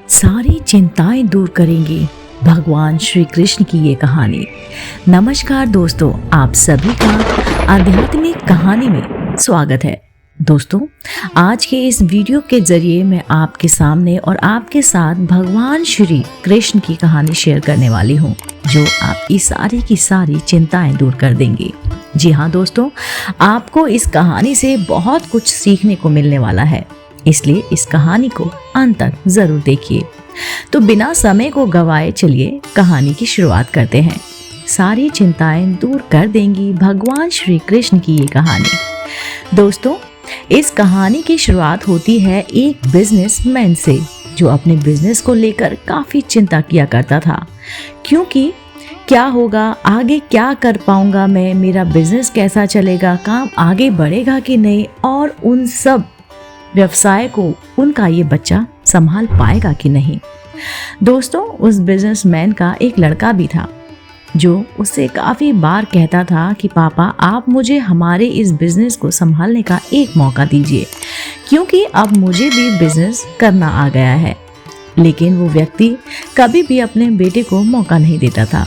सारी चिंताएं दूर करेंगी भगवान श्री कृष्ण की ये कहानी। नमस्कार दोस्तों, आप सभी का आध्यात्मिक कहानी में स्वागत है। दोस्तों, आज के इस वीडियो के जरिए मैं आपके सामने और आपके साथ भगवान श्री कृष्ण की कहानी शेयर करने वाली हूँ, जो आपकी सारी की सारी चिंताएं दूर कर देंगी। जी हाँ दोस्तों, आपको इस कहानी से बहुत कुछ सीखने को मिलने वाला है, इसलिए इस कहानी को अंत तक जरूर देखिए। तो बिना समय को गवाए चलिए कहानी की शुरुआत करते हैं। सारी चिंताएं दूर कर देंगी भगवान श्री कृष्ण की ये कहानी। दोस्तों, इस कहानी की शुरुआत होती है एक बिजनेसमैन से, जो अपने बिजनेस को लेकर काफी चिंता किया करता था। क्योंकि क्या होगा आगे, क्या कर पाऊंगा मैं, मेरा बिजनेस कैसा चलेगा, काम आगे बढ़ेगा कि नहीं, और उन सब व्यवसाय को उनका ये बच्चा संभाल पाएगा कि नहीं। दोस्तों, उस बिजनेसमैन का एक लड़का भी था, जो उससे काफी बार कहता था कि पापा, आप मुझे हमारे इस बिजनेस को संभालने का एक मौका दीजिए, क्योंकि अब मुझे भी बिजनेस करना आ गया है। लेकिन वो व्यक्ति कभी भी अपने बेटे को मौका नहीं देता था।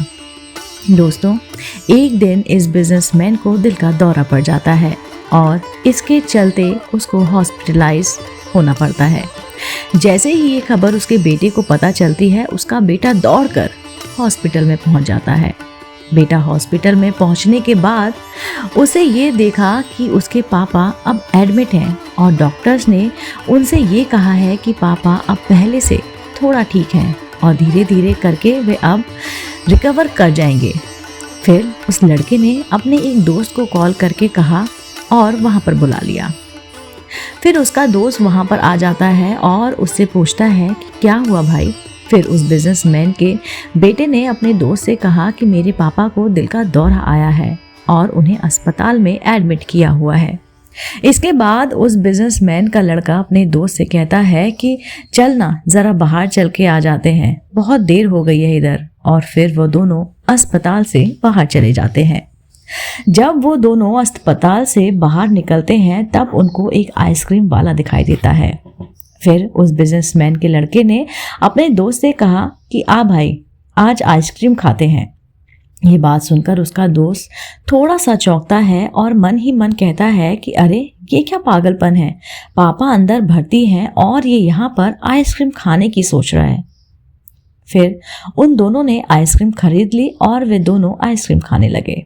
दोस्तों, एक दिन इस बिजनेसमैन को दिल का दौरा पड़ जाता है और इसके चलते उसको हॉस्पिटलाइज होना पड़ता है। जैसे ही ये खबर उसके बेटे को पता चलती है, उसका बेटा दौड़कर हॉस्पिटल में पहुंच जाता है। बेटा हॉस्पिटल में पहुंचने के बाद उसे ये देखा कि उसके पापा अब एडमिट हैं और डॉक्टर्स ने उनसे ये कहा है कि पापा अब पहले से थोड़ा ठीक हैं और धीरे धीरे करके वे अब रिकवर कर जाएंगे। फिर उस लड़के ने अपने एक दोस्त को कॉल करके कहा और वहाँ पर बुला लिया। फिर उसका दोस्त वहाँ पर आ जाता है और उससे पूछता है कि क्या हुआ भाई। फिर उस बिजनेसमैन के बेटे ने अपने दोस्त से कहा कि मेरे पापा को दिल का दौरा आया है और उन्हें अस्पताल में एडमिट किया हुआ है। इसके बाद उस बिजनेसमैन का लड़का अपने दोस्त से कहता है कि चल ना, जरा बाहर चल के आ जाते हैं, बहुत देर हो गई है इधर। और फिर वो दोनों अस्पताल से बाहर चले जाते हैं। जब वो दोनों अस्पताल से बाहर निकलते हैं, तब उनको एक आइसक्रीम वाला दिखाई देता है। फिर उस बिजनेसमैन के लड़के ने अपने दोस्त से कहा कि आ भाई, आज आइसक्रीम खाते हैं। ये बात सुनकर उसका दोस्त थोड़ा सा चौंकता है और मन ही मन कहता है कि अरे, ये क्या पागलपन है, पापा अंदर भर्ती हैं और ये यहाँ पर आइसक्रीम खाने की सोच रहा है। फिर उन दोनों ने आइसक्रीम खरीद ली और वे दोनों आइसक्रीम खाने लगे।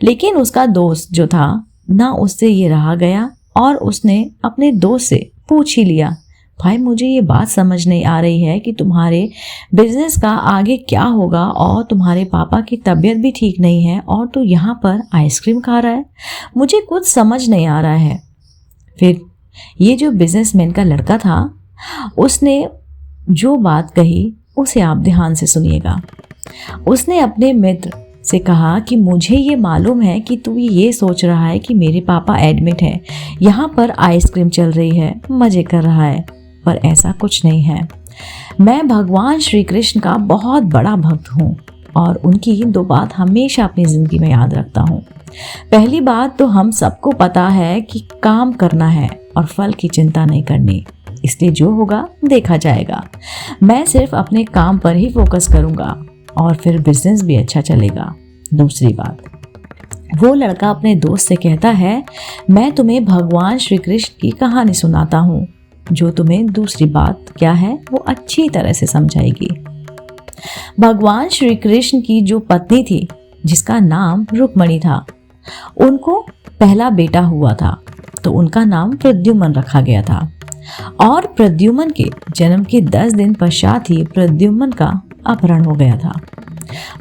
लेकिन उसका दोस्त जो था ना, उससे ये रहा गया और उसने अपने दोस्त से पूछ ही लिया, भाई मुझे ये बात समझ नहीं आ रही है कि तुम्हारे बिजनेस का आगे क्या होगा, और तुम्हारे पापा की तबीयत भी ठीक नहीं है और तू यहाँ पर आइसक्रीम खा रहा है, मुझे कुछ समझ नहीं आ रहा है। फिर ये जो बिजनेसमैन का लड़का था, उसने जो बात कही उसे आप ध्यान से सुनिएगा। उसने अपने मित्र से कहा कि मुझे ये मालूम है कि तू ये सोच रहा है कि मेरे पापा एडमिट है, यहाँ पर आइसक्रीम चल रही है, मजे कर रहा है, पर ऐसा कुछ नहीं है। मैं भगवान श्री कृष्ण का बहुत बड़ा भक्त हूँ और उनकी दो बात हमेशा अपनी जिंदगी में याद रखता हूँ। पहली बात तो हम सबको पता है कि काम करना है और फल की चिंता नहीं करनी, इसलिए जो होगा देखा जाएगा। मैं सिर्फ अपने काम पर ही फोकस करूँगा और फिर बिजनेस भी अच्छा चलेगा। दूसरी बात, वो लड़का अपने दोस्त से कहता है, मैं तुम्हें भगवान श्री कृष्ण की कहानी सुनाता हूँ, जो तुम्हें दूसरी बात क्या है वो अच्छी तरह से समझाएगी। भगवान श्री कृष्ण की जो पत्नी थी, जिसका नाम रुक्मणी था, उनको पहला बेटा हुआ था, तो उनका नाम प्रद्युम्न रखा गया था। और प्रद्युम्न के जन्म के 10 दिन पश्चात ही प्रद्युम्न का अपहरण हो गया था।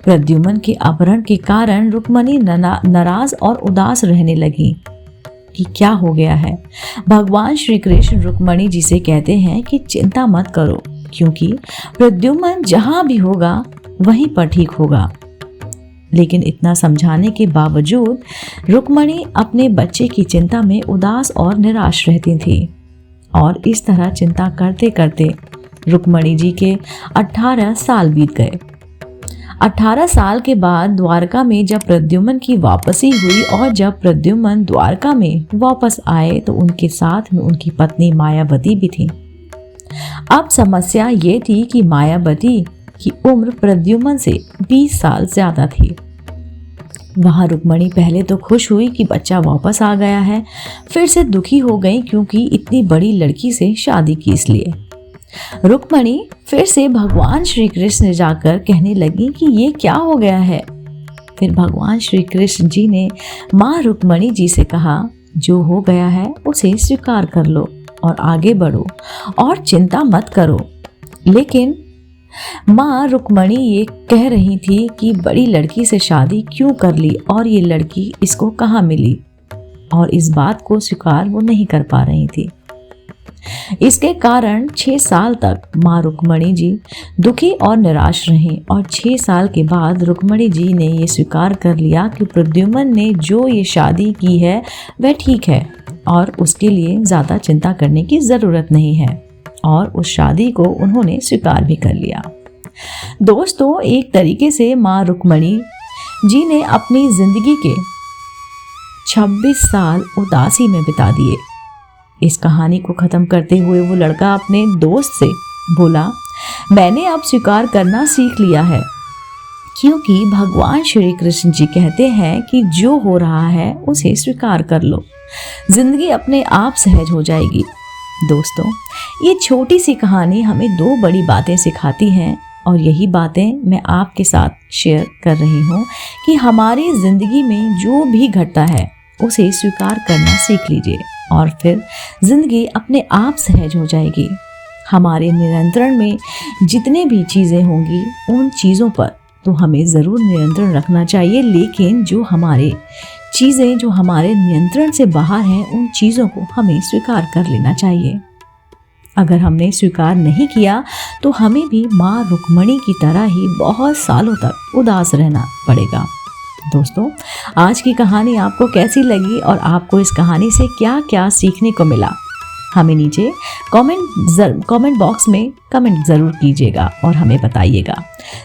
प्रद्युम्न के अपहरण के कारण रुक्मणी नाराज और उदास रहने लगी कि क्या हो गया है। भगवान श्री कृष्ण रुक्मणी जी से कहते हैं कि चिंता मत करो, क्योंकि प्रद्युम्न जहां भी होगा वहीं पर ठीक होगा। लेकिन इतना समझाने के बावजूद रुक्मणी अपने बच्चे की चिंता में उदास और निराश रहती थी। और इस तरह चिंता करते करते रुक्मणी जी के 18 साल बीत गए। 18 साल के बाद द्वारका में जब प्रद्युम्न की वापसी हुई और जब प्रद्युम्न द्वारका में वापस आए, तो उनके साथ में उनकी पत्नी मायावती भी थी। अब समस्या ये थी कि मायावती की उम्र प्रद्युम्न से 20 साल ज्यादा थी। वहां रुक्मणी पहले तो खुश हुई कि बच्चा वापस आ गया है, फिर से दुखी हो गई क्योंकि इतनी बड़ी लड़की से शादी की इसलिए। रुक्मणी फिर से भगवान श्री कृष्ण जाकर कहने लगी कि ये क्या हो गया है। फिर भगवान श्री कृष्ण जी ने माँ रुक्मणी जी से कहा, जो हो गया है उसे स्वीकार कर लो और आगे बढ़ो और चिंता मत करो। लेकिन माँ रुक्मणी ये कह रही थी कि बड़ी लड़की से शादी क्यों कर ली और ये लड़की इसको कहाँ मिली, और इस बात को स्वीकार वो नहीं कर पा रही थी। इसके कारण 6 साल तक माँ रुक्मणी जी दुखी और निराश रहीं और 6 साल के बाद रुक्मणी जी ने ये स्वीकार कर लिया कि प्रद्युम्न ने जो ये शादी की है वह ठीक है और उसके लिए ज़्यादा चिंता करने की ज़रूरत नहीं है, और उस शादी को उन्होंने स्वीकार भी कर लिया। दोस्तों, एक तरीके से माँ रुक्मणी जी ने अपनी जिंदगी के 26 साल उदासी में बिता दिए। इस कहानी को ख़त्म करते हुए वो लड़का अपने दोस्त से बोला, मैंने अब स्वीकार करना सीख लिया है, क्योंकि भगवान श्री कृष्ण जी कहते हैं कि जो हो रहा है उसे स्वीकार कर लो, जिंदगी अपने आप सहज हो जाएगी। दोस्तों, ये छोटी सी कहानी हमें 2 बड़ी बातें सिखाती हैं, और यही बातें मैं आपके साथ शेयर कर रही हूँ कि हमारी ज़िंदगी में जो भी घटता है उसे स्वीकार करना सीख लीजिए और फिर ज़िंदगी अपने आप सहज हो जाएगी। हमारे नियंत्रण में जितने भी चीज़ें होंगी उन चीज़ों पर तो हमें ज़रूर नियंत्रण रखना चाहिए, लेकिन जो हमारे चीज़ें जो हमारे नियंत्रण से बाहर हैं उन चीज़ों को हमें स्वीकार कर लेना चाहिए। अगर हमने स्वीकार नहीं किया तो हमें भी माँ रुक्मणी की तरह ही बहुत सालों तक उदास रहना पड़ेगा। दोस्तों, आज की कहानी आपको कैसी लगी और आपको इस कहानी से क्या क्या सीखने को मिला, हमें नीचे कमेंट बॉक्स में कमेंट ज़रूर कीजिएगा और हमें बताइएगा।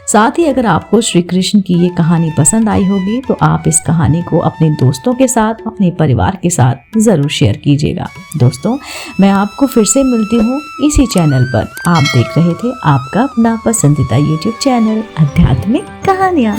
साथ ही अगर आपको श्री कृष्ण की ये कहानी पसंद आई होगी तो आप इस कहानी को अपने दोस्तों के साथ, अपने परिवार के साथ ज़रूर शेयर कीजिएगा। दोस्तों, मैं आपको फिर से मिलती हूँ इसी चैनल पर। आप देख रहे थे आपका अपना पसंदीदा YouTube चैनल आध्यात्मिक कहानियाँ।